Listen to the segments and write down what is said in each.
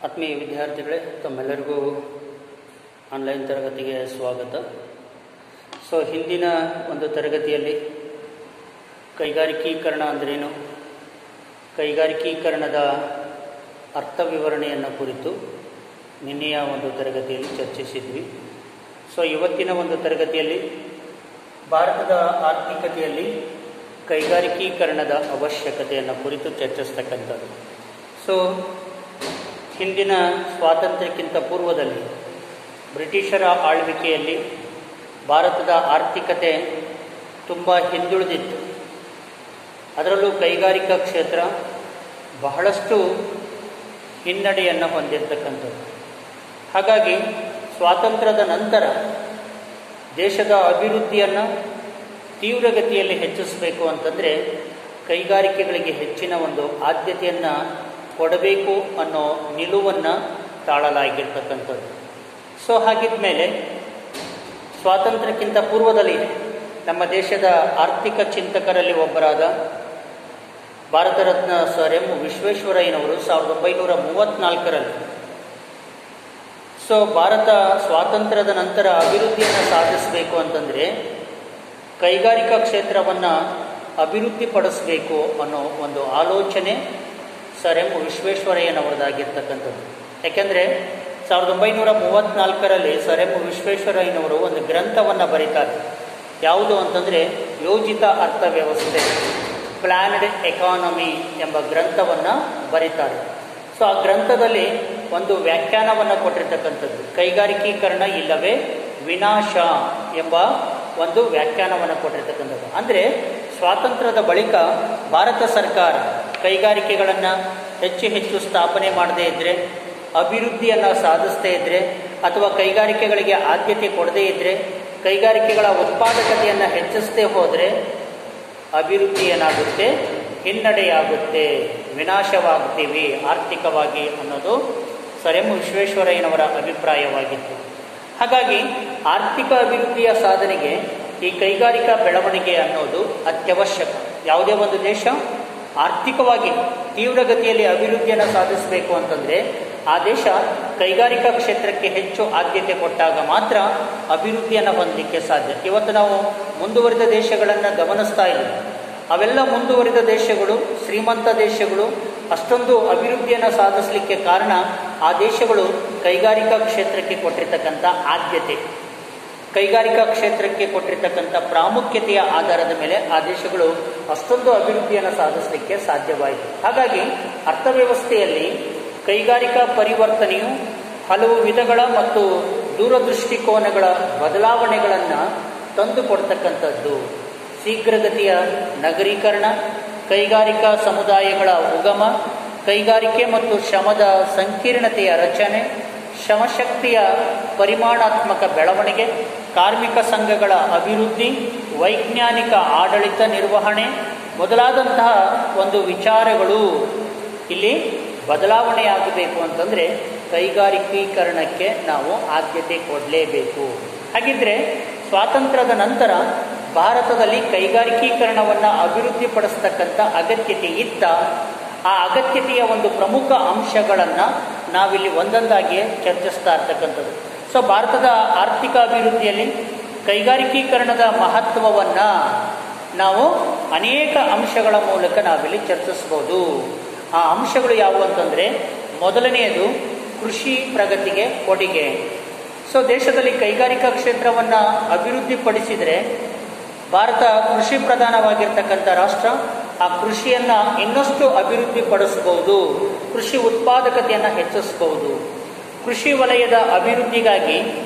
ಆತ್ಮೀಯ ವಿದ್ಯಾರ್ಥಿಗಳೇ, ತಮ್ಮೆಲ್ಲರಿಗೂ ಆನ್ಲೈನ್ ತರಗತಿಗೆ ಸ್ವಾಗತ. ಹಿಂದಿನ ಒಂದು ತರಗತಿಯಲ್ಲಿ ಕೈಗಾರಿಕೀಕರಣ ಅಂದ್ರೇನು, ಕೈಗಾರಿಕೀಕರಣದ ಅರ್ಥ ವಿವರಣೆಯನ್ನು ಕುರಿತು ನಿನ್ನೆಯ ಒಂದು ತರಗತಿಯಲ್ಲಿ ಚರ್ಚಿಸಿದ್ವಿ. ಇವತ್ತಿನ ಒಂದು ತರಗತಿಯಲ್ಲಿ ಭಾರತದ ಆರ್ಥಿಕತೆಯಲ್ಲಿ ಕೈಗಾರಿಕೀಕರಣದ ಅವಶ್ಯಕತೆಯನ್ನು ಕುರಿತು ಚರ್ಚಿಸ್ತಕ್ಕಂಥದ್ದು. ಹಿಂದಿನ ಸ್ವಾತಂತ್ರ್ಯಕ್ಕಿಂತ ಪೂರ್ವದಲ್ಲಿ ಬ್ರಿಟಿಷರ ಆಳ್ವಿಕೆಯಲ್ಲಿ ಭಾರತದ ಆರ್ಥಿಕತೆ ತುಂಬ ಹಿಂದುಳಿದಿತ್ತು. ಅದರಲ್ಲೂ ಕೈಗಾರಿಕಾ ಕ್ಷೇತ್ರ ಬಹಳಷ್ಟು ಹಿನ್ನಡೆಯನ್ನು ಹೊಂದಿರತಕ್ಕಂಥದ್ದು. ಹಾಗಾಗಿ ಸ್ವಾತಂತ್ರ್ಯದ ನಂತರ ದೇಶದ ಅಭಿವೃದ್ಧಿಯನ್ನು ತೀವ್ರಗತಿಯಲ್ಲಿ ಹೆಚ್ಚಿಸಬೇಕು ಅಂತಂದರೆ ಕೈಗಾರಿಕೆಗಳಿಗೆ ಹೆಚ್ಚಿನ ಒಂದು ಆದ್ಯತೆಯನ್ನು ಕೊಡಬೇಕು ಅನ್ನೋ ನಿಲುವನ್ನು ತಾಳಲಾಗಿರ್ತಕ್ಕಂಥದ್ದು. ಹಾಗಿದ್ದ ಮೇಲೆ ಸ್ವಾತಂತ್ರ್ಯಕ್ಕಿಂತ ಪೂರ್ವದಲ್ಲಿ ನಮ್ಮ ದೇಶದ ಆರ್ಥಿಕ ಚಿಂತಕರಲ್ಲಿ ಒಬ್ಬರಾದ ಭಾರತ ರತ್ನ ಸರ್ ಎಂ ವಿಶ್ವೇಶ್ವರಯ್ಯನವರು 1934ರಲ್ಲಿ ಭಾರತ ಸ್ವಾತಂತ್ರ್ಯದ ನಂತರ ಅಭಿವೃದ್ಧಿಯನ್ನು ಸಾಧಿಸಬೇಕು ಅಂತಂದರೆ ಕೈಗಾರಿಕಾ ಕ್ಷೇತ್ರವನ್ನು ಅಭಿವೃದ್ಧಿಪಡಿಸಬೇಕು ಅನ್ನೋ ಒಂದು ಆಲೋಚನೆ ಸರ್ ಎಂ ವಿಶ್ವೇಶ್ವರಯ್ಯನವರದಾಗಿರ್ತಕ್ಕಂಥದ್ದು. ಯಾಕೆಂದರೆ 1934ರಲ್ಲಿ ಸರ್ ಎಂ ವಿಶ್ವೇಶ್ವರಯ್ಯನವರು ಒಂದು ಗ್ರಂಥವನ್ನು ಬರೀತಾರೆ. ಯಾವುದು ಅಂತಂದರೆ ಯೋಜಿತ ಅರ್ಥವ್ಯವಸ್ಥೆ, ಪ್ಲ್ಯಾನ್ಡ್ ಎಕಾನಮಿ ಎಂಬ ಗ್ರಂಥವನ್ನು ಬರೀತಾರೆ. ಆ ಗ್ರಂಥದಲ್ಲಿ ಒಂದು ವ್ಯಾಖ್ಯಾನವನ್ನು ಕೊಟ್ಟಿರ್ತಕ್ಕಂಥದ್ದು ಕೈಗಾರಿಕೀಕರಣ ಇಲ್ಲವೇ ವಿನಾಶ ಎಂಬ ಒಂದು ವ್ಯಾಖ್ಯಾನವನ್ನು ಕೊಟ್ಟಿರ್ತಕ್ಕಂಥದ್ದು. ಅಂದರೆ ಸ್ವಾತಂತ್ರ್ಯದ ಬಳಿಕ ಭಾರತ ಸರ್ಕಾರ ಕೈಗಾರಿಕೆಗಳನ್ನು ಹೆಚ್ಚು ಸ್ಥಾಪನೆ ಮಾಡದೇ ಇದ್ದರೆ, ಅಭಿವೃದ್ಧಿಯನ್ನು ಸಾಧಿಸದೇ ಇದ್ದರೆ, ಅಥವಾ ಕೈಗಾರಿಕೆಗಳಿಗೆ ಆದ್ಯತೆ ಕೊಡದೇ ಇದ್ದರೆ, ಕೈಗಾರಿಕೆಗಳ ಉತ್ಪಾದಕತೆಯನ್ನು ಹೆಚ್ಚಿಸದೇ ಹೋದರೆ ಅಭಿವೃದ್ಧಿ ಏನಾಗುತ್ತೆ, ಹಿನ್ನಡೆಯಾಗುತ್ತೆ, ವಿನಾಶವಾಗ್ತೀವಿ ಆರ್ಥಿಕವಾಗಿ ಅನ್ನೋದು ಸರ್ ಎಂ ವಿಶ್ವೇಶ್ವರಯ್ಯನವರ ಅಭಿಪ್ರಾಯವಾಗಿತ್ತು. ಹಾಗಾಗಿ ಆರ್ಥಿಕ ಅಭಿವೃದ್ಧಿಯ ಸಾಧನೆಗೆ ಈ ಕೈಗಾರಿಕಾ ಬೆಳವಣಿಗೆ ಅನ್ನೋದು ಅತ್ಯವಶ್ಯಕ. ಯಾವುದೇ ಒಂದು ದೇಶ ಆರ್ಥಿಕವಾಗಿ ತೀವ್ರಗತಿಯಲ್ಲಿ ಅಭಿವೃದ್ಧಿಯನ್ನು ಸಾಧಿಸಬೇಕು ಅಂತಂದರೆ ಆ ದೇಶ ಕೈಗಾರಿಕಾ ಕ್ಷೇತ್ರಕ್ಕೆ ಹೆಚ್ಚು ಆದ್ಯತೆ ಕೊಟ್ಟಾಗ ಮಾತ್ರ ಅಭಿವೃದ್ಧಿಯನ್ನು ಹೊಂದಲಿಕ್ಕೆ ಸಾಧ್ಯ. ಇವತ್ತು ನಾವು ಮುಂದುವರಿದ ದೇಶಗಳನ್ನು ಗಮನಿಸ್ತಾ ಇದ್ದೀವಿ. ಅವೆಲ್ಲ ಮುಂದುವರಿದ ದೇಶಗಳು, ಶ್ರೀಮಂತ ದೇಶಗಳು ಅಷ್ಟೊಂದು ಅಭಿವೃದ್ಧಿಯನ್ನು ಸಾಧಿಸಲಿಕ್ಕೆ ಕಾರಣ ಆ ದೇಶಗಳು ಕೈಗಾರಿಕಾ ಕ್ಷೇತ್ರಕ್ಕೆ ಕೊಟ್ಟಿರ್ತಕ್ಕಂಥ ಆದ್ಯತೆ, ಕೈಗಾರಿಕಾ ಕ್ಷೇತ್ರಕ್ಕೆ ಕೊಟ್ಟಿರ್ತಕ್ಕಂಥ ಪ್ರಾಮುಖ್ಯತೆಯ ಆಧಾರದ ಮೇಲೆ ಆ ದೇಶಗಳು ಅಷ್ಟೊಂದು ಅಭಿವೃದ್ಧಿಯನ್ನು ಸಾಧಿಸಲಿಕ್ಕೆ ಸಾಧ್ಯವಾಯಿತು. ಹಾಗಾಗಿ ಅರ್ಥವ್ಯವಸ್ಥೆಯಲ್ಲಿ ಕೈಗಾರಿಕಾ ಪರಿವರ್ತನೆಯು ಹಲವು ವಿಧಗಳ ಮತ್ತು ದೂರದೃಷ್ಟಿಕೋನಗಳ ಬದಲಾವಣೆಗಳನ್ನು ತಂದುಕೊಡ್ತಕ್ಕಂಥದ್ದು. ಶೀಘ್ರಗತಿಯ ನಗರೀಕರಣ, ಕೈಗಾರಿಕಾ ಸಮುದಾಯಗಳ ಉಗಮ, ಕೈಗಾರಿಕೆ ಮತ್ತು ಶ್ರಮದ ಸಂಕೀರ್ಣತೆಯ ರಚನೆ, ಶ್ರಮಶಕ್ತಿಯ ಪರಿಮಾಣಾತ್ಮಕ ಬೆಳವಣಿಗೆ, ಕಾರ್ಮಿಕ ಸಂಘಗಳ ಅಭಿವೃದ್ಧಿ, ವೈಜ್ಞಾನಿಕ ಆಡಳಿತ ನಿರ್ವಹಣೆ ಮೊದಲಾದಂತಹ ಒಂದು ವಿಚಾರಗಳು ಇಲ್ಲಿ ಬದಲಾವಣೆಯಾಗಬೇಕು ಅಂತಂದರೆ ಕೈಗಾರಿಕೀಕರಣಕ್ಕೆ ನಾವು ಆದ್ಯತೆ ಕೊಡಲೇಬೇಕು. ಹಾಗಿದ್ರೆ ಸ್ವಾತಂತ್ರ್ಯದ ನಂತರ ಭಾರತದಲ್ಲಿ ಕೈಗಾರಿಕೀಕರಣವನ್ನು ಅಭಿವೃದ್ಧಿಪಡಿಸ್ತಕ್ಕಂಥ ಅಗತ್ಯತೆ ಇತ್ತ. ಆ ಅಗತ್ಯತೆಯ ಒಂದು ಪ್ರಮುಖ ಅಂಶಗಳನ್ನು ನಾವಿಲ್ಲಿ ಒಂದೊಂದಾಗಿ ಚರ್ಚಿಸ್ತಾ ಇರ್ತಕ್ಕಂಥದ್ದು. ಭಾರತದ ಆರ್ಥಿಕ ಅಭಿವೃದ್ಧಿಯಲ್ಲಿ ಕೈಗಾರಿಕೀಕರಣದ ಮಹತ್ವವನ್ನು ನಾವು ಅನೇಕ ಅಂಶಗಳ ಮೂಲಕ ನಾವಿಲ್ಲಿ ಚರ್ಚಿಸ್ಬೋದು. ಆ ಅಂಶಗಳು ಯಾವುವು ಅಂತಂದರೆ, ಮೊದಲನೆಯದು ಕೃಷಿ ಪ್ರಗತಿಗೆ ಕೊಡುಗೆ. ದೇಶದಲ್ಲಿ ಕೈಗಾರಿಕಾ ಕ್ಷೇತ್ರವನ್ನು ಅಭಿವೃದ್ಧಿಪಡಿಸಿದರೆ ಭಾರತ ಕೃಷಿ ಪ್ರಧಾನವಾಗಿರ್ತಕ್ಕಂಥ ರಾಷ್ಟ್ರ. ಆ ಕೃಷಿಯನ್ನು ಇನ್ನಷ್ಟು ಅಭಿವೃದ್ಧಿಪಡಿಸಬಹುದು, ಕೃಷಿ ಉತ್ಪಾದಕತೆಯನ್ನು ಹೆಚ್ಚಿಸಬಹುದು. ಕೃಷಿ ವಲಯದ ಅಭಿವೃದ್ಧಿಗಾಗಿ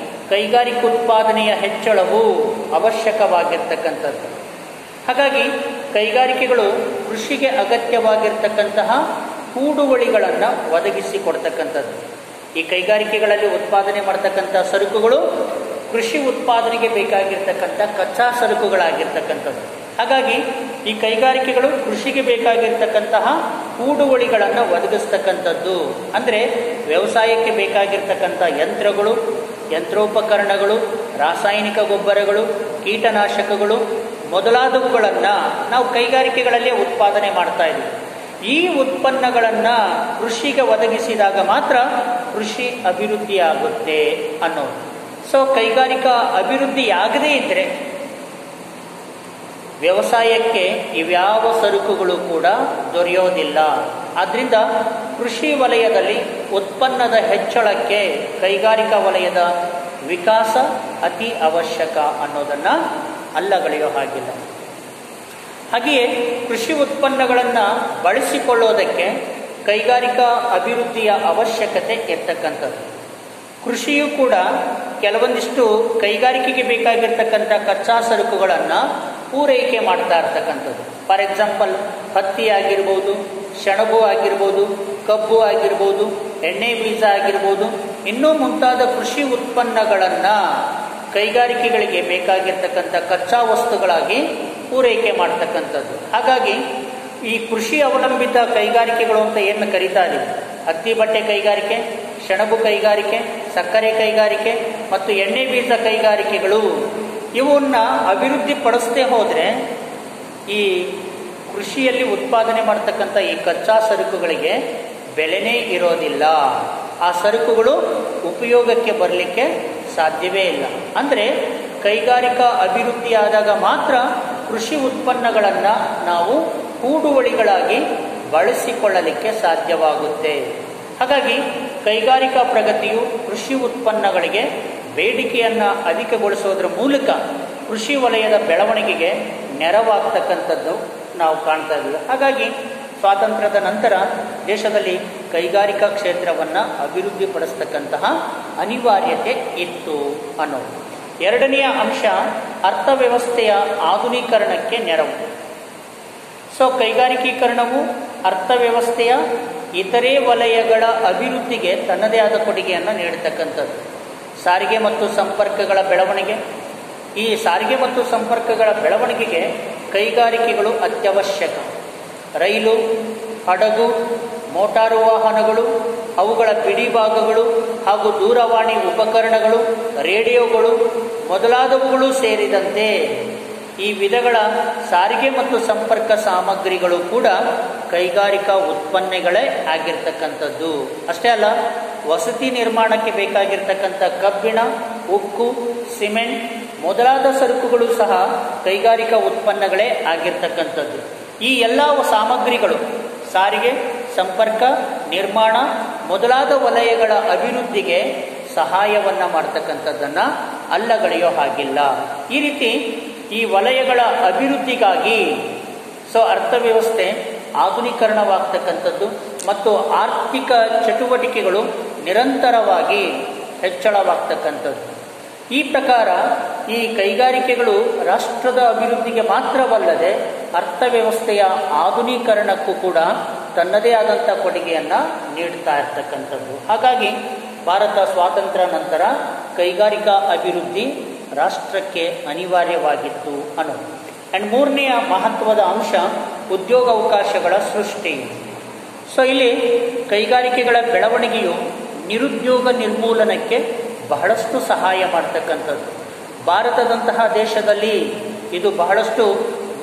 ಕೈಗಾರಿಕೋತ್ಪಾದನೆಯ ಹೆಚ್ಚಳವು ಅವಶ್ಯಕವಾಗಿರ್ತಕ್ಕಂಥದ್ದು. ಹಾಗಾಗಿ ಕೈಗಾರಿಕೆಗಳು ಕೃಷಿಗೆ ಅಗತ್ಯವಾಗಿರ್ತಕ್ಕಂತಹ ಹೂಡುವಳಿಗಳನ್ನು ಒದಗಿಸಿಕೊಡ್ತಕ್ಕಂಥದ್ದು. ಈ ಕೈಗಾರಿಕೆಗಳಲ್ಲಿ ಉತ್ಪಾದನೆ ಮಾಡ್ತಕ್ಕಂಥ ಸರಕುಗಳು ಕೃಷಿ ಉತ್ಪಾದನೆಗೆ ಬೇಕಾಗಿರ್ತಕ್ಕಂಥ ಕಚ್ಚಾ ಸರಕುಗಳಾಗಿರ್ತಕ್ಕಂಥದ್ದು. ಹಾಗಾಗಿ ಈ ಕೈಗಾರಿಕೆಗಳು ಕೃಷಿಗೆ ಬೇಕಾಗಿರ್ತಕ್ಕಂತಹ ಹೂಡುವಳಿಗಳನ್ನು ಒದಗಿಸ್ತಕ್ಕಂಥದ್ದು. ಅಂದರೆ ವ್ಯವಸಾಯಕ್ಕೆ ಬೇಕಾಗಿರ್ತಕ್ಕಂಥ ಯಂತ್ರಗಳು, ಯಂತ್ರೋಪಕರಣಗಳು, ರಾಸಾಯನಿಕ ಗೊಬ್ಬರಗಳು, ಕೀಟನಾಶಕಗಳು ಮೊದಲಾದವುಗಳನ್ನು ನಾವು ಕೈಗಾರಿಕೆಗಳಲ್ಲೇ ಉತ್ಪಾದನೆ ಮಾಡ್ತಾ ಇದ್ದೀವಿ. ಈ ಉತ್ಪನ್ನಗಳನ್ನು ಕೃಷಿಗೆ ಒದಗಿಸಿದಾಗ ಮಾತ್ರ ಕೃಷಿ ಅಭಿವೃದ್ಧಿಯಾಗುತ್ತೆ ಅನ್ನೋದು. ಸೊ ಕೈಗಾರಿಕಾ ಅಭಿವೃದ್ಧಿಯಾಗದೇ ಇದ್ದರೆ ವ್ಯವಸಾಯಕ್ಕೆ ಇವ್ಯಾವ ಸರಕುಗಳು ಕೂಡ ದೊರೆಯೋದಿಲ್ಲ. ಆದ್ದರಿಂದ ಕೃಷಿ ವಲಯದಲ್ಲಿ ಉತ್ಪನ್ನದ ಹೆಚ್ಚಳಕ್ಕೆ ಕೈಗಾರಿಕಾ ವಲಯದ ವಿಕಾಸ ಅತಿ ಅವಶ್ಯಕ ಅನ್ನೋದನ್ನು ಅಲ್ಲಗಳೆಯೋ ಹಾಗಿಲ್ಲ. ಹಾಗೆಯೇ ಕೃಷಿ ಉತ್ಪನ್ನಗಳನ್ನು ಬಳಸಿಕೊಳ್ಳೋದಕ್ಕೆ ಕೈಗಾರಿಕಾ ಅಭಿವೃದ್ಧಿಯ ಅವಶ್ಯಕತೆ ಇರ್ತಕ್ಕಂಥದ್ದು. ಕೃಷಿಯು ಕೂಡ ಕೆಲವೊಂದಿಷ್ಟು ಕೈಗಾರಿಕೆಗೆ ಬೇಕಾಗಿರ್ತಕ್ಕಂಥ ಕಚ್ಚಾ ಸರಕುಗಳನ್ನು ಪೂರೈಕೆ ಮಾಡ್ತಾ ಇರ್ತಕ್ಕಂಥದ್ದು. ಫಾರ್ ಎಕ್ಸಾಂಪಲ್ ಹತ್ತಿ ಆಗಿರ್ಬೋದು, ಸೆಣಬು ಆಗಿರ್ಬೋದು, ಕಬ್ಬು ಆಗಿರ್ಬೋದು, ಎಣ್ಣೆ ಬೀಜ ಆಗಿರ್ಬೋದು, ಇನ್ನೂ ಮುಂತಾದ ಕೃಷಿ ಉತ್ಪನ್ನಗಳನ್ನು ಕೈಗಾರಿಕೆಗಳಿಗೆ ಬೇಕಾಗಿರ್ತಕ್ಕಂಥ ಕಚ್ಚಾ ವಸ್ತುಗಳಾಗಿ ಪೂರೈಕೆ ಮಾಡ್ತಕ್ಕಂಥದ್ದು. ಹಾಗಾಗಿ ಈ ಕೃಷಿ ಅವಲಂಬಿತ ಕೈಗಾರಿಕೆಗಳು ಅಂತ ಏನು ಕರೀತಾ ಇದ್ದೀವಿ, ಹತ್ತಿ ಬಟ್ಟೆ ಕೈಗಾರಿಕೆ, ಸೆಣಬು ಕೈಗಾರಿಕೆ, ಸಕ್ಕರೆ ಕೈಗಾರಿಕೆ ಮತ್ತು ಎಣ್ಣೆ ಬೀಜ ಕೈಗಾರಿಕೆಗಳು, ಇವನ್ನ ಅಭಿವೃದ್ಧಿ ಪಡಿಸದೇ ಹೋದರೆ ಈ ಕೃಷಿಯಲ್ಲಿ ಉತ್ಪಾದನೆ ಮಾಡ್ತಕ್ಕಂಥ ಈ ಕಚ್ಚಾ ಸರಕುಗಳಿಗೆ ಬೆಲೆನೇ ಇರೋದಿಲ್ಲ. ಆ ಸರಕುಗಳು ಉಪಯೋಗಕ್ಕೆ ಬರಲಿಕ್ಕೆ ಸಾಧ್ಯವೇ ಇಲ್ಲ. ಅಂದರೆ ಕೈಗಾರಿಕಾ ಅಭಿವೃದ್ಧಿ ಆದಾಗ ಮಾತ್ರ ಕೃಷಿ ಉತ್ಪನ್ನಗಳನ್ನು ನಾವು ಹೂಡುವಳಿಗಳಾಗಿ ಬಳಸಿಕೊಳ್ಳಲಿಕ್ಕೆ ಸಾಧ್ಯವಾಗುತ್ತೆ. ಹಾಗಾಗಿ ಕೈಗಾರಿಕಾ ಪ್ರಗತಿಯು ಕೃಷಿ ಉತ್ಪನ್ನಗಳಿಗೆ ಬೇಡಿಕೆಯನ್ನು ಅಧಿಕಗೊಳಿಸೋದ್ರ ಮೂಲಕ ಕೃಷಿ ವಲಯದ ಬೆಳವಣಿಗೆಗೆ ನೆರವಾಗ್ತಕ್ಕಂಥದ್ದು ನಾವು ಕಾಣ್ತಾ ಇದ್ದೀವಿ. ಹಾಗಾಗಿ ಸ್ವಾತಂತ್ರ್ಯದ ನಂತರ ದೇಶದಲ್ಲಿ ಕೈಗಾರಿಕಾ ಕ್ಷೇತ್ರವನ್ನು ಅಭಿವೃದ್ಧಿಪಡಿಸ್ತಕ್ಕಂತಹ ಅನಿವಾರ್ಯತೆ ಇತ್ತು ಅನ್ನೋದು. ಎರಡನೆಯ ಅಂಶ ಅರ್ಥವ್ಯವಸ್ಥೆಯ ಆಧುನೀಕರಣಕ್ಕೆ ನೆರವು. ಸೊ ಕೈಗಾರಿಕೀಕರಣವು ಅರ್ಥವ್ಯವಸ್ಥೆಯ ಇತರೆ ವಲಯಗಳ ಅಭಿವೃದ್ಧಿಗೆ ತನ್ನದೇ ಆದ ಕೊಡುಗೆಯನ್ನು ನೀಡತಕ್ಕಂಥದ್ದು. ಸಾರಿಗೆ ಮತ್ತು ಸಂಪರ್ಕಗಳ ಬೆಳವಣಿಗೆ, ಈ ಸಾರಿಗೆ ಮತ್ತು ಸಂಪರ್ಕಗಳ ಬೆಳವಣಿಗೆಗೆ ಕೈಗಾರಿಕೆಗಳು ಅತ್ಯವಶ್ಯಕ. ರೈಲು, ಹಡಗು, ಮೋಟಾರು ವಾಹನಗಳು, ಅವುಗಳ ಬಿಡಿಭಾಗಗಳು ಹಾಗೂ ದೂರವಾಣಿ ಉಪಕರಣಗಳು, ರೇಡಿಯೋಗಳು ಮೊದಲಾದವುಗಳು ಸೇರಿದಂತೆ ಈ ವಿಧಗಳ ಸಾರಿಗೆ ಮತ್ತು ಸಂಪರ್ಕ ಸಾಮಗ್ರಿಗಳು ಕೂಡ ಕೈಗಾರಿಕಾ ಉತ್ಪನ್ನಗಳೇ ಆಗಿರ್ತಕ್ಕಂಥದ್ದು. ಅಷ್ಟೇ ಅಲ್ಲ, ವಸತಿ ನಿರ್ಮಾಣಕ್ಕೆ ಬೇಕಾಗಿರ್ತಕ್ಕಂಥ ಕಬ್ಬಿಣ, ಉಕ್ಕು, ಸಿಮೆಂಟ್ ಮೊದಲಾದ ಸರಕುಗಳು ಸಹ ಕೈಗಾರಿಕಾ ಉತ್ಪನ್ನಗಳೇ ಆಗಿರ್ತಕ್ಕಂಥದ್ದು. ಈ ಎಲ್ಲ ಸಾಮಗ್ರಿಗಳು ಸಾರಿಗೆ, ಸಂಪರ್ಕ, ನಿರ್ಮಾಣ ಮೊದಲಾದ ವಲಯಗಳ ಅಭಿವೃದ್ಧಿಗೆ ಸಹಾಯವನ್ನು ಮಾಡ್ತಕ್ಕಂಥದ್ದನ್ನು ಅಲ್ಲಗಳೆಯೋ ಹಾಗಿಲ್ಲ. ಈ ರೀತಿ ಈ ವಲಯಗಳ ಅಭಿವೃದ್ಧಿಗಾಗಿ ಅರ್ಥವ್ಯವಸ್ಥೆ ಆಧುನೀಕರಣವಾಗ್ತಕ್ಕಂಥದ್ದು ಮತ್ತು ಆರ್ಥಿಕ ಚಟುವಟಿಕೆಗಳು ನಿರಂತರವಾಗಿ ಹೆಚ್ಚಳವಾಗ್ತಕ್ಕಂಥದ್ದು. ಈ ಪ್ರಕಾರ ಈ ಕೈಗಾರಿಕೆಗಳು ರಾಷ್ಟ್ರದ ಅಭಿವೃದ್ಧಿಗೆ ಮಾತ್ರವಲ್ಲದೆ ಅರ್ಥವ್ಯವಸ್ಥೆಯ ಆಧುನೀಕರಣಕ್ಕೂ ಕೂಡ ತನ್ನದೇ ಆದಂಥ ಕೊಡುಗೆಯನ್ನು ನೀಡ್ತಾ ಇರ್ತಕ್ಕಂಥದ್ದು. ಹಾಗಾಗಿ ಭಾರತ ಸ್ವಾತಂತ್ರ್ಯ ನಂತರ ಕೈಗಾರಿಕಾ ಅಭಿವೃದ್ಧಿ ರಾಷ್ಟ್ರಕ್ಕೆ ಅನಿವಾರ್ಯವಾಗಿತ್ತು ಅನ್ನೋದು. ಆ್ಯಂಡ್ ಮೂರನೆಯ ಮಹತ್ವದ ಅಂಶ ಉದ್ಯೋಗಾವಕಾಶಗಳ ಸೃಷ್ಟಿ. ಇಲ್ಲಿ ಕೈಗಾರಿಕೆಗಳ ಬೆಳವಣಿಗೆಯು ನಿರುದ್ಯೋಗ ನಿರ್ಮೂಲನಕ್ಕೆ ಬಹಳಷ್ಟು ಸಹಾಯ ಮಾಡ್ತಕ್ಕಂಥದ್ದು. ಭಾರತದಂತಹ ದೇಶದಲ್ಲಿ ಇದು ಬಹಳಷ್ಟು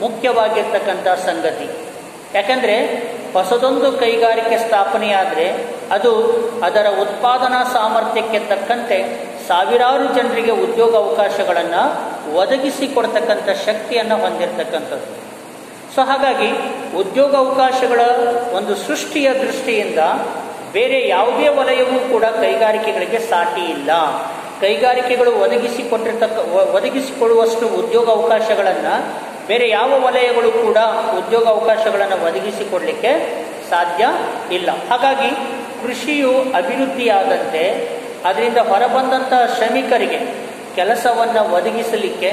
ಮುಖ್ಯವಾಗಿರ್ತಕ್ಕಂಥ ಸಂಗತಿ. ಯಾಕೆಂದರೆ ಹೊಸದೊಂದು ಕೈಗಾರಿಕೆ ಸ್ಥಾಪನೆಯಾದರೆ ಅದು ಅದರ ಉತ್ಪಾದನಾ ಸಾಮರ್ಥ್ಯಕ್ಕೆ ತಕ್ಕಂತೆ ಸಾವಿರಾರು ಜನರಿಗೆ ಉದ್ಯೋಗ ಅವಕಾಶಗಳನ್ನು ಒದಗಿಸಿಕೊಡ್ತಕ್ಕಂಥ ಶಕ್ತಿಯನ್ನು ಹೊಂದಿರತಕ್ಕಂಥದ್ದು. ಹಾಗಾಗಿ ಉದ್ಯೋಗ ಅವಕಾಶಗಳ ಒಂದು ಸೃಷ್ಟಿಯ ದೃಷ್ಟಿಯಿಂದ ಬೇರೆ ಯಾವುದೇ ವಲಯವೂ ಕೂಡ ಕೈಗಾರಿಕೆಗಳಿಗೆ ಸಾಟಿ ಇಲ್ಲ. ಕೈಗಾರಿಕೆಗಳು ಒದಗಿಸಿಕೊಡುವಷ್ಟು ಉದ್ಯೋಗ ಅವಕಾಶಗಳನ್ನು ಬೇರೆ ಯಾವ ವಲಯಗಳು ಕೂಡ ಉದ್ಯೋಗ ಅವಕಾಶಗಳನ್ನು ಒದಗಿಸಿಕೊಡಲಿಕ್ಕೆ ಸಾಧ್ಯ ಇಲ್ಲ. ಹಾಗಾಗಿ ಕೃಷಿಯು ಅಭಿವೃದ್ಧಿಯಾದಂತೆ ಅದರಿಂದ ಹೊರಬಂದಂಥ ಶ್ರಮಿಕರಿಗೆ ಕೆಲಸವನ್ನು ಒದಗಿಸಲಿಕ್ಕೆ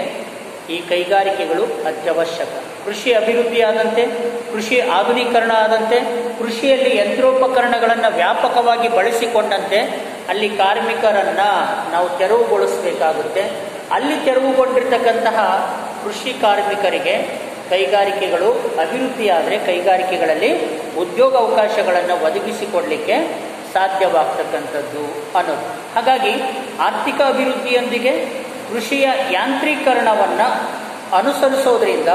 ಈ ಕೈಗಾರಿಕೆಗಳು ಅತ್ಯವಶ್ಯಕ. ಕೃಷಿ ಅಭಿವೃದ್ಧಿಯಾದಂತೆ, ಕೃಷಿ ಆಧುನೀಕರಣ ಆದಂತೆ, ಕೃಷಿಯಲ್ಲಿ ಯಂತ್ರೋಪಕರಣಗಳನ್ನು ವ್ಯಾಪಕವಾಗಿ ಬಳಸಿಕೊಂಡಂತೆ ಅಲ್ಲಿ ಕಾರ್ಮಿಕರನ್ನು ನಾವು ತೆರವುಗೊಳಿಸಬೇಕಾಗುತ್ತೆ. ಅಲ್ಲಿ ತೆರವುಗೊಂಡಿರ್ತಕ್ಕಂತಹ ಕೃಷಿ ಕಾರ್ಮಿಕರಿಗೆ ಕೈಗಾರಿಕೆಗಳು ಅಭಿವೃದ್ಧಿಯಾದರೆ ಕೈಗಾರಿಕೆಗಳಲ್ಲಿ ಉದ್ಯೋಗ ಅವಕಾಶಗಳನ್ನು ಒದಗಿಸಿಕೊಡಲಿಕ್ಕೆ ಸಾಧ್ಯವಾಗ್ತಕ್ಕಂಥದ್ದು ಅನ್ನೋದು. ಹಾಗಾಗಿ ಆರ್ಥಿಕ ಅಭಿವೃದ್ಧಿಯೊಂದಿಗೆ ಕೃಷಿಯ ಯಾಂತ್ರೀಕರಣವನ್ನು ಅನುಸರಿಸೋದ್ರಿಂದ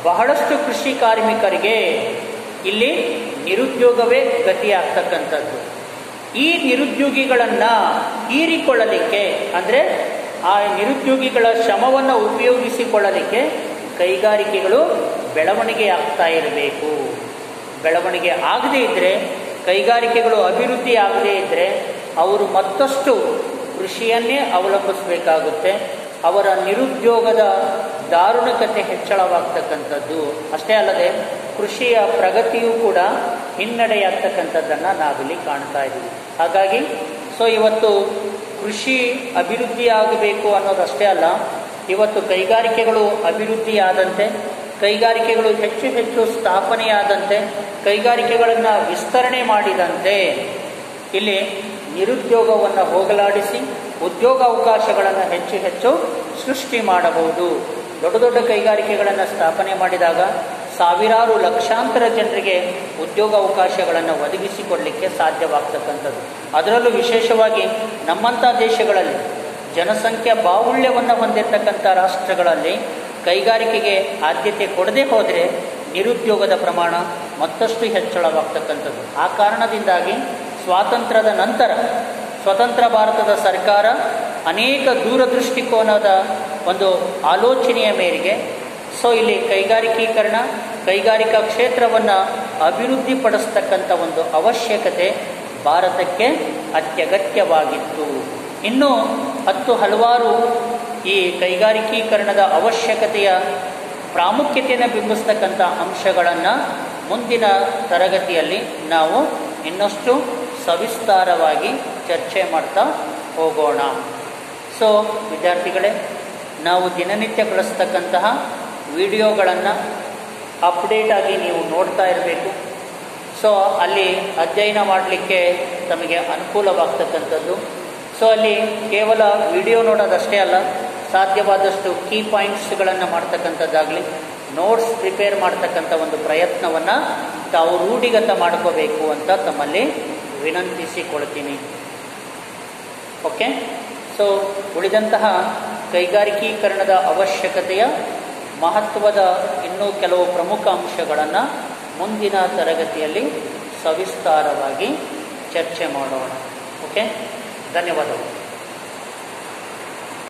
ಬಹಳಷ್ಟು ಕೃಷಿ ಕಾರ್ಮಿಕರಿಗೆ ಇಲ್ಲಿ ನಿರುದ್ಯೋಗವೇ ಗತಿಯಾಗ್ತಕ್ಕಂಥದ್ದು. ಈ ನಿರುದ್ಯೋಗಿಗಳನ್ನು ಹೀರಿಕೊಳ್ಳಲಿಕ್ಕೆ ಅಂದರೆ ಆ ನಿರುದ್ಯೋಗಿಗಳ ಶ್ರಮವನ್ನು ಉಪಯೋಗಿಸಿಕೊಳ್ಳಲಿಕ್ಕೆ ಕೈಗಾರಿಕೆಗಳು ಬೆಳವಣಿಗೆ ಆಗ್ತಾ ಇರಬೇಕು. ಬೆಳವಣಿಗೆ ಆಗದೇ ಇದ್ದರೆ, ಕೈಗಾರಿಕೆಗಳು ಅಭಿವೃದ್ಧಿ ಆಗದೇ ಇದ್ದರೆ ಅವರು ಮತ್ತಷ್ಟು ಕೃಷಿಯನ್ನೇ ಅವಲಂಬಿಸಬೇಕಾಗುತ್ತೆ. ಅವರ ನಿರುದ್ಯೋಗದ ದಾರುಣಕತೆ ಹೆಚ್ಚಳವಾಗ್ತಕ್ಕಂಥದ್ದು. ಅಷ್ಟೇ ಅಲ್ಲದೆ ಕೃಷಿಯ ಪ್ರಗತಿಯೂ ಕೂಡ ಹಿನ್ನಡೆಯಾಗ್ತಕ್ಕಂಥದ್ದನ್ನು ನಾವಿಲ್ಲಿ ಕಾಣ್ತಾ ಇದ್ದೀವಿ. ಹಾಗಾಗಿ ಇವತ್ತು ಕೃಷಿ ಅಭಿವೃದ್ಧಿ ಆಗಬೇಕು ಅನ್ನೋದಷ್ಟೇ ಅಲ್ಲ, ಇವತ್ತು ಕೈಗಾರಿಕೆಗಳು ಅಭಿವೃದ್ಧಿ ಆದಂತೆ, ಕೈಗಾರಿಕೆಗಳು ಹೆಚ್ಚು ಹೆಚ್ಚು ಸ್ಥಾಪನೆಯಾದಂತೆ, ಕೈಗಾರಿಕೆಗಳನ್ನು ವಿಸ್ತರಣೆ ಮಾಡಿದಂತೆ ಇಲ್ಲಿ ನಿರುದ್ಯೋಗವನ್ನು ಹೋಗಲಾಡಿಸಿ ಉದ್ಯೋಗಾವಕಾಶಗಳನ್ನು ಹೆಚ್ಚು ಹೆಚ್ಚು ಸೃಷ್ಟಿ ಮಾಡಬಹುದು. ದೊಡ್ಡ ದೊಡ್ಡ ಕೈಗಾರಿಕೆಗಳನ್ನು ಸ್ಥಾಪನೆ ಮಾಡಿದಾಗ ಸಾವಿರಾರು ಲಕ್ಷಾಂತರ ಜನರಿಗೆ ಉದ್ಯೋಗಾವಕಾಶಗಳನ್ನು ಒದಗಿಸಿಕೊಡಲಿಕ್ಕೆ ಸಾಧ್ಯವಾಗ್ತಕ್ಕಂಥದ್ದು. ಅದರಲ್ಲೂ ವಿಶೇಷವಾಗಿ ನಮ್ಮಂಥ ದೇಶಗಳಲ್ಲಿ ಜನಸಂಖ್ಯಾ ಬಾಹುಳ್ಯವನ್ನು ಹೊಂದಿರತಕ್ಕಂಥ ರಾಷ್ಟ್ರಗಳಲ್ಲಿ ಕೈಗಾರಿಕೆಗೆ ಆದ್ಯತೆ ಕೊಡದೇ ಹೋದರೆ ನಿರುದ್ಯೋಗದ ಪ್ರಮಾಣ ಮತ್ತಷ್ಟು ಹೆಚ್ಚಳವಾಗ್ತಕ್ಕಂಥದ್ದು. ಆ ಕಾರಣದಿಂದಾಗಿ ಸ್ವಾತಂತ್ರ್ಯದ ನಂತರ ಸ್ವತಂತ್ರ ಭಾರತದ ಸರ್ಕಾರ ಅನೇಕ ದೂರದೃಷ್ಟಿಕೋನದ ಒಂದು ಆಲೋಚನೆಯ ಮೇರೆಗೆ ಇಲ್ಲಿ ಕೈಗಾರಿಕೀಕರಣ, ಕೈಗಾರಿಕಾ ಕ್ಷೇತ್ರವನ್ನು ಅಭಿವೃದ್ಧಿಪಡಿಸ್ತಕ್ಕಂಥ ಒಂದು ಅವಶ್ಯಕತೆ ಭಾರತಕ್ಕೆ ಅತ್ಯಗತ್ಯವಾಗಿತ್ತು. ಇನ್ನೂ ಹಲವಾರು ಈ ಕೈಗಾರಿಕೀಕರಣದ ಅವಶ್ಯಕತೆಯ ಪ್ರಾಮುಖ್ಯತೆಯನ್ನು ಬಿಂಬಿಸ್ತಕ್ಕಂಥ ಅಂಶಗಳನ್ನು ಮುಂದಿನ ತರಗತಿಯಲ್ಲಿ ನಾವು ಇನ್ನಷ್ಟು ಸವಿಸ್ತಾರವಾಗಿ ಚರ್ಚೆ ಮಾಡ್ತಾ ಹೋಗೋಣ. ವಿದ್ಯಾರ್ಥಿಗಳೇ, ನಾವು ದಿನನಿತ್ಯ ಕಳಿಸ್ತಕ್ಕಂತಹ ವಿಡಿಯೋಗಳನ್ನು ಅಪ್ಡೇಟ್ ಆಗಿ ನೀವು ನೋಡ್ತಾ ಇರಬೇಕು. ಅಲ್ಲಿ ಅಧ್ಯಯನ ಮಾಡಲಿಕ್ಕೆ ತಮಗೆ ಅನುಕೂಲವಾಗ್ತಕ್ಕಂಥದ್ದು. ಅಲ್ಲಿ ಕೇವಲ ವಿಡಿಯೋ ನೋಡೋದಷ್ಟೇ ಅಲ್ಲ, ಸಾಧ್ಯವಾದಷ್ಟು ಕೀ ಪಾಯಿಂಟ್ಸ್ಗಳನ್ನು ಮಾಡ್ತಕ್ಕಂಥದ್ದಾಗಲಿ, ನೋಟ್ಸ್ ಪ್ರಿಪೇರ್ ಮಾಡ್ತಕ್ಕಂಥ ಒಂದು ಪ್ರಯತ್ನವನ್ನು ತಾವು ರೂಢಿಗತ ಮಾಡ್ಕೋಬೇಕು ಅಂತ ತಮ್ಮಲ್ಲಿ ವಿನಂತಿಸಿಕೊಳ್ತೀನಿ. ಓಕೆ, ಉಳಿದಂತಹ ಕೈಗಾರಿಕೀಕರಣದ ಅವಶ್ಯಕತೆಯ ಮಹತ್ವದ ಇನ್ನೂ ಕೆಲವು ಪ್ರಮುಖ ಅಂಶಗಳನ್ನು ಮುಂದಿನ ತರಗತಿಯಲ್ಲಿ ಸವಿಸ್ತಾರವಾಗಿ ಚರ್ಚೆ ಮಾಡೋಣ. ಓಕೆ, ಧನ್ಯವಾದಗಳು.